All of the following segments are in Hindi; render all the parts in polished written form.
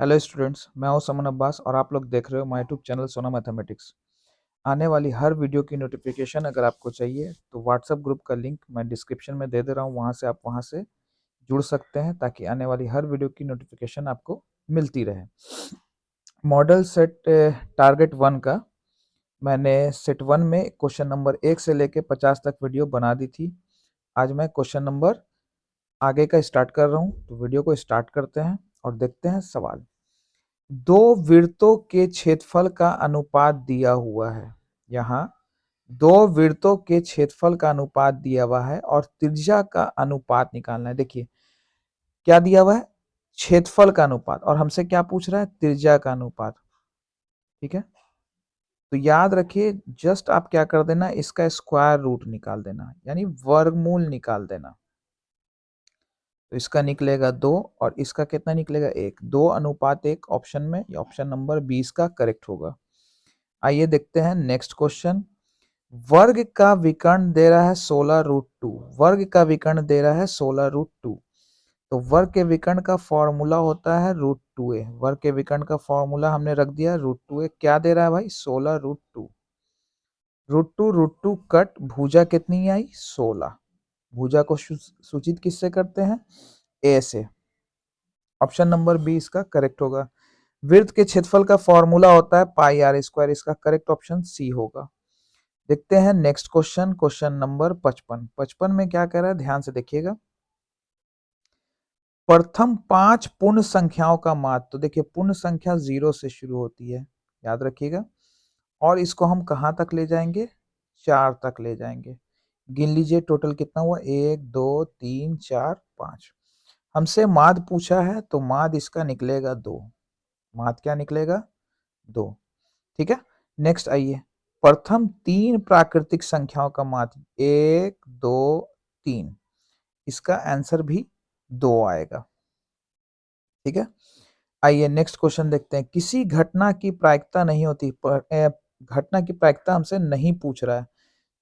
हेलो स्टूडेंट्स, मैं हूं समन अब्बास और आप लोग देख रहे हो माय यूट्यूब चैनल सोना मैथमेटिक्स। आने वाली हर वीडियो की नोटिफिकेशन अगर आपको चाहिए तो व्हाट्सएप ग्रुप का लिंक मैं डिस्क्रिप्शन में दे रहा हूं, वहां से आप वहां से जुड़ सकते हैं ताकि आने वाली हर वीडियो की नोटिफिकेशन आपको मिलती रहे। मॉडल सेट टारगेट वन का मैंने सेट वन में क्वेश्चन नंबर 1 से लेके 50 तक वीडियो बना दी थी। आज मैं क्वेश्चन नंबर आगे का स्टार्ट कर रहा हूँ, तो वीडियो को स्टार्ट करते हैं और देखते हैं सवाल। दो वृत्तों के क्षेत्रफल का अनुपात दिया हुआ है। यहाँ दो वृत्तों के क्षेत्रफल का अनुपात दिया हुआ है और त्रिज्या का अनुपात निकालना है। देखिए क्या दिया हुआ है, क्षेत्रफल का अनुपात, और हमसे क्या पूछ रहा है, त्रिज्या का अनुपात। ठीक है, तो याद रखिए जस्ट आप क्या कर देना, इसका स्क्वायर रूट निकाल देना, यानी वर्गमूल निकाल देना। तो इसका निकलेगा 2 और इसका कितना निकलेगा 1। 2:1 ऑप्शन में, ऑप्शन नंबर 20 का करेक्ट होगा। आइए देखते हैं नेक्स्ट क्वेश्चन। वर्ग का विकर्ण दे रहा है 16√2। वर्ग का विकर्ण दे रहा है 16√2। तो वर्ग के विकर्ण का फॉर्मूला होता है √2a। वर्ग के विकर्ण का फॉर्मूला हमने रख दिया √2a। क्या दे रहा है भाई, 16√2। √2 कट, भुजा कितनी आई, 16। भुजा को सूचित किससे करते हैं, a से। ऑप्शन नंबर बी इसका करेक्ट होगा। वृत्त के क्षेत्रफल का फॉर्मूला होता है पाई आर स्क्वायर। इसका करेक्ट ऑप्शन सी होगा। देखते हैं नेक्स्ट क्वेश्चन, क्वेश्चन नंबर 55। 55 में क्या कह रहा है, ध्यान से देखिएगा। प्रथम 5 पूर्ण संख्याओं का माध्य। तो देखिए पूर्ण संख्या 0 से शुरू होती है, याद रखिएगा, और इसको हम कहां तक ले जाएंगे, 4 तक ले जाएंगे। गिन लीजिए टोटल कितना हुआ, 1 2 3 4 5। हमसे माध्य पूछा है तो माध्य इसका निकलेगा 2। माध्य क्या निकलेगा, 2। ठीक है, नेक्स्ट आइए। प्रथम 3 प्राकृतिक संख्याओं का माध्य 1 2 3। इसका आंसर भी 2 आएगा। ठीक है, आइए नेक्स्ट क्वेश्चन देखते हैं। किसी घटना की प्रायिकता नहीं होती, घटना की प्रायिकता हमसे नहीं पूछ रहा है,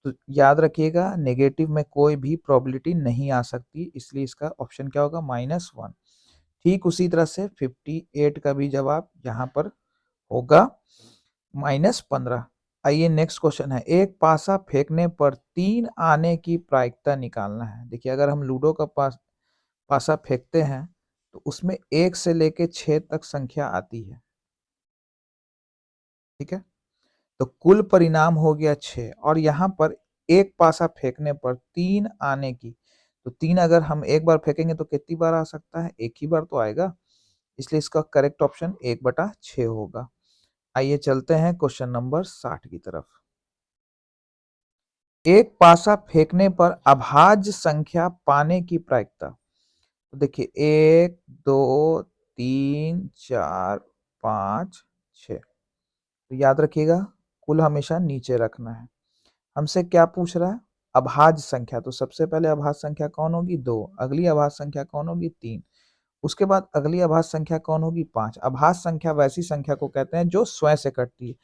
तो याद रखिएगा नेगेटिव में कोई भी प्रोबेबिलिटी नहीं आ सकती, इसलिए इसका ऑप्शन क्या होगा, -1। ठीक उसी तरह से 58 का भी जवाब यहाँ पर होगा -15। आइए नेक्स्ट क्वेश्चन है। एक पासा फेंकने पर 3 आने की प्रायिकता निकालना है। देखिए अगर हम लूडो का पासा फेंकते हैं तो उसमें 1 से लेके 6 तक संख्या आती है। ठीक है, तो कुल परिणाम हो गया 6, और यहाँ पर एक पासा फेंकने पर 3 आने की, तो 3 अगर हम एक बार फेंकेंगे तो कितनी बार आ सकता है, एक ही बार तो आएगा, इसलिए इसका करेक्ट ऑप्शन 1/6 होगा। आइए चलते हैं क्वेश्चन नंबर 60 की तरफ। एक पासा फेंकने पर अभाज्य संख्या पाने की प्रायिकता। तो देखिए 1 2 3 4 5 6। तो याद रखिएगा कुल हमेशा नीचे रखना है। हमसे क्या पूछ रहा है, अभाज्य संख्या। तो सबसे पहले अभाज्य संख्या कौन होगी, 2। अगली अभाज्य संख्या कौन होगी, 3। उसके बाद अगली अभाज्य संख्या कौन होगी, 5। अभाज्य संख्या वैसी संख्या को कहते हैं जो स्वयं से कटती है,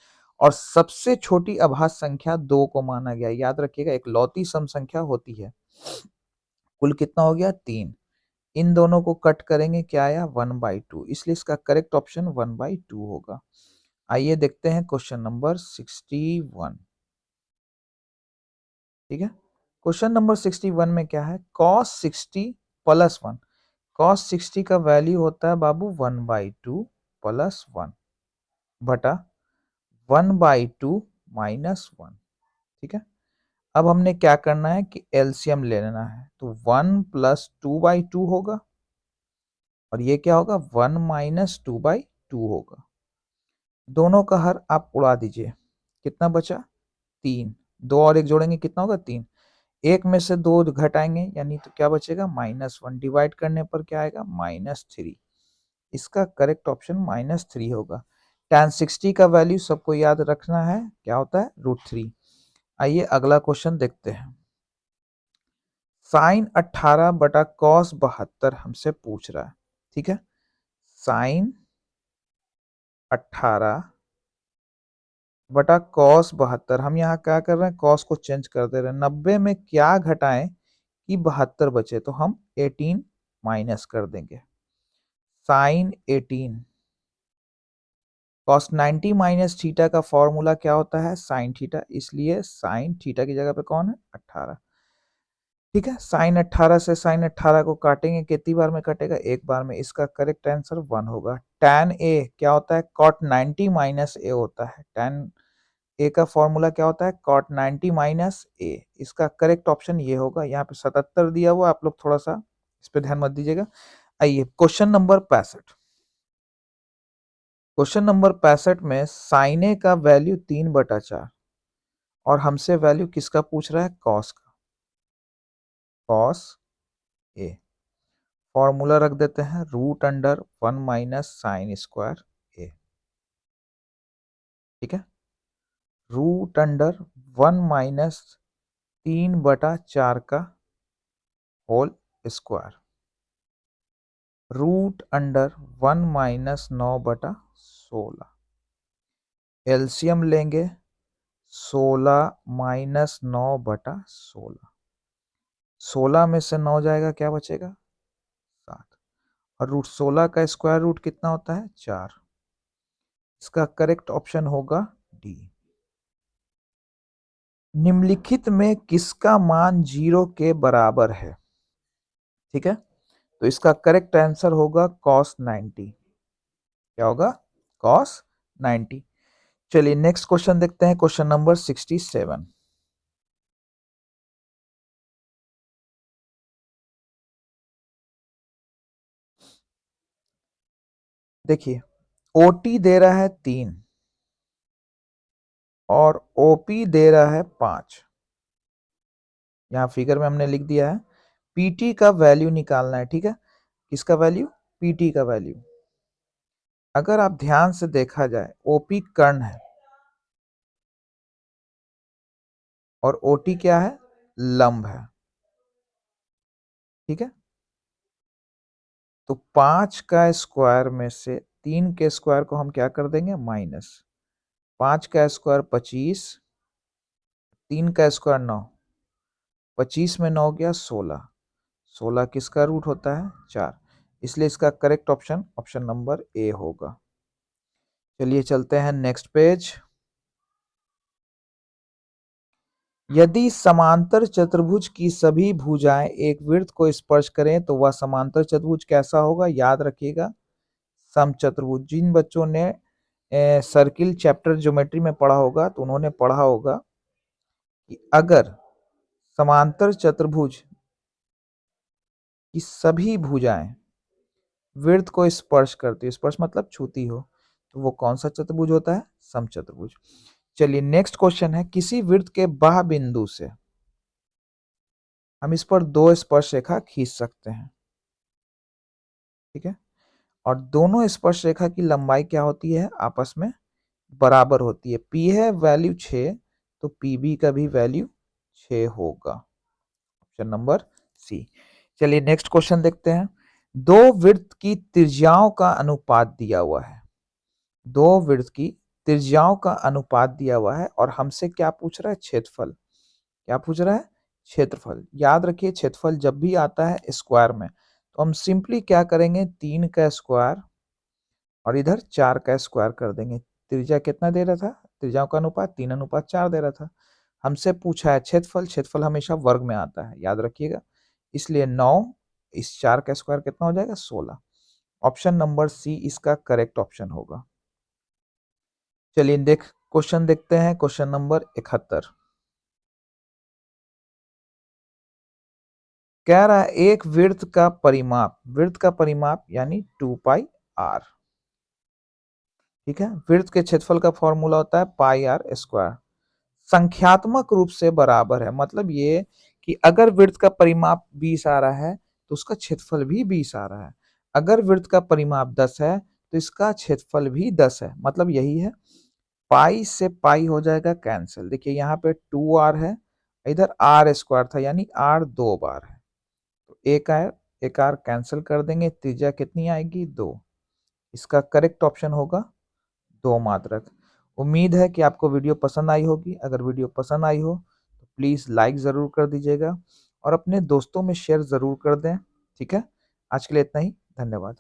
और सबसे छोटी अभाज्य संख्या 2 को माना गया। याद रखिएगा एक लौती सम संख्या होती है। कुल कितना हो गया, 3। इन दोनों को कट करेंगे, क्या आया, 1/2, इसलिए इसका करेक्ट ऑप्शन 1/2 होगा। आइए देखते हैं क्वेश्चन नंबर 61। ठीक है, क्वेश्चन नंबर 61 में क्या है, cos 60 + 1। cos 60 का वैल्यू होता है बाबू 1/2 + 1 बटा 1/2 -1। ठीक है, अब हमने क्या करना है कि एलसीएम ले लेना है, तो 1 + 2/2 होगा, और ये क्या होगा, 1 - 2/2 होगा। दोनों का हर आप उड़ा दीजिए, कितना बचा, 3। 2 और 1 जोड़ेंगे कितना होगा, 3। एक में से 2 घटाएंगे, यानी तो क्या बचेगा, -1। डिवाइड करने पर क्या आएगा, -3। इसका करेक्ट ऑप्शन -3 होगा। tan 60 का वैल्यू सबको याद रखना है, क्या होता है, √3। आइए अगला क्वेश्चन देखते हैं। sin 18 बटा cos 72 हमसे पूछ रहा है। ठीक है, sin 18 बटा cos 72। हम यहाँ क्या कर रहे हैं, cos को चेंज कर दे रहे हैं। 90 में क्या घटाएं कि 72 बचे, तो हम 18 माइनस कर देंगे। sin 18 cos 90 माइनस थीटा का फॉर्मूला क्या होता है? sin थीटा, इसलिए sin थीटा की जगह पे कौन है? 18। ठीक है, sin 18 से sin 18 को काटेंगे, कितनी बार में कटेगा? एक बार में। इसका करेक्ट आंसर 1 होगा। tan a क्या होता है? cot 90 माइनस a होता है। tan a का फॉर्मूला क्या होता है? cot 90 minus a। इसका करेक्ट ऑप्शन ये होगा। यहाँ पे 77 दिया हुआ, आप लोग थोड़ा सा इस पे ध्यान मत दीजिएगा। आइए क्वेश्चन नंबर 65। क्वेश्चन नंबर 65 में साइन ए का वैल्यू 3/4 और हमसे वैल्यू किसका पूछ रहा है? कॉस का। कॉस ए फॉर्मूला रख देते हैं, √1 माइनस साइन स्क्वायर ए। ठीक है, √1 माइनस 3/4 का होल स्क्वायर, √1 माइनस 9/16। एलसीएम लेंगे, 16 माइनस 9/16। 16 में से 9 जाएगा, क्या बचेगा? 7। और √16 का स्क्वायर रूट कितना होता है? 4। इसका करेक्ट ऑप्शन होगा डी। निम्नलिखित में किसका मान 0 के बराबर है? ठीक है, तो इसका करेक्ट आंसर होगा cos 90। क्या होगा? cos 90। चलिए नेक्स्ट क्वेश्चन देखते हैं, क्वेश्चन नंबर 67। देखिए, ओटी दे रहा है 3 और ओपी दे रहा है 5। यहाँ फिगर में हमने लिख दिया है। पीटी का वैल्यू निकालना है। ठीक है, किसका वैल्यू? पीटी का वैल्यू। अगर आप ध्यान से देखा जाए, ओपी कर्ण है और ओटी क्या है? लंब है। ठीक है, तो 5 का स्क्वायर में से 3 के स्क्वायर को हम क्या कर देंगे? माइनस। 5 का स्क्वायर 25, 3 का स्क्वायर 9, 25 में 9 गया 16। 16 किसका रूट होता है? 4। इसलिए इसका correct option option number A होगा। चलिए चलते हैं नेक्स्ट पेज। यदि समांतर चतुर्भुज की सभी भुजाएं एक वृत्त को स्पर्श करें तो वह समांतर चतुर्भुज कैसा होगा? याद रखिएगा, समचतुर्भुज। जिन बच्चों ने सर्किल चैप्टर ज्योमेट्री में पढ़ा होगा तो उन्होंने पढ़ा होगा कि अगर समांतर चतुर्भुज की सभी भुजाएं वृत्त को स्पर्श करती हो, स्पर्श मतलब छूती हो, तो वो कौन सा चतुर्भुज होता है? समचतुर्भुज। चलिए नेक्स्ट क्वेश्चन है, किसी वृत्त के बाह्य बिंदु से हम इस पर 2 स्पर्श रेखा खींच सकते हैं। ठीक है, और दोनों स्पर्श रेखा की लंबाई क्या होती है? आपस में बराबर होती है। P है वैल्यू 6, तो PB का भी वैल्यू 6 होगा। Option number C. चलिए नेक्स्ट क्वेश्चन देखते हैं। दो वृत्त की त्रिज्याओं का अनुपात दिया हुआ है। दो वृत्त की त्रिज्याओं का अनुपात दिया हुआ है और हमसे क्या पूछ रहा है? क्षेत्रफल। क्या पूछ रहा है? क्षेत्रफल। याद रखिए, क्षेत्रफल जब भी आता है स्क्वायर में तो हम सिंपली क्या करेंगे? 3 का स्क्वायर और इधर 4 का स्क्वायर कर देंगे। त्रिज्या कितना दे रहा था? त्रिज्याओं का अनुपात 3:4 दे रहा था। हमसे पूछा है क्षेत्रफल। क्षेत्रफल हमेशा वर्ग में आता है, याद रखिएगा। इसलिए 9 इस 4 का स्क्वायर कितना हो जाएगा? 16। ऑप्शन नंबर सी इसका करेक्ट ऑप्शन होगा। चलिए क्वेश्चन देखते हैं, क्वेश्चन नंबर 71। कह रहा है एक वृत्त का परिमाप यानी 2πr। ठीक है, वृत्त के क्षेत्रफल का फॉर्मूला होता है πr²। संख्यात्मक रूप से बराबर है, मतलब ये कि अगर वृत्त का परिमाप 20 आ रहा है तो उसका क्षेत्रफल भी 20 आ रहा है। अगर वृत्त का परिमाप 10 है तो इसका क्षेत्रफल भी 10 है। मतलब यही है, पाई से पाई हो जाएगा कैंसिल। देखिए यहाँ पे 2r है, इधर r² था यानी r 2 बार है, तो एक r कैंसिल कर देंगे। त्रिज्या कितनी आएगी? 2। इसका करेक्ट ऑप्शन होगा 2 मात्रक। उम्मीद है कि आपको वीडियो पसंद आई होगी। अगर वीडियो पसंद आई हो तो प्लीज़ लाइक ज़रूर कर दीजिएगा और अपने दोस्तों में शेयर ज़रूर कर दें। ठीक है, आज के लिए इतना ही। धन्यवाद।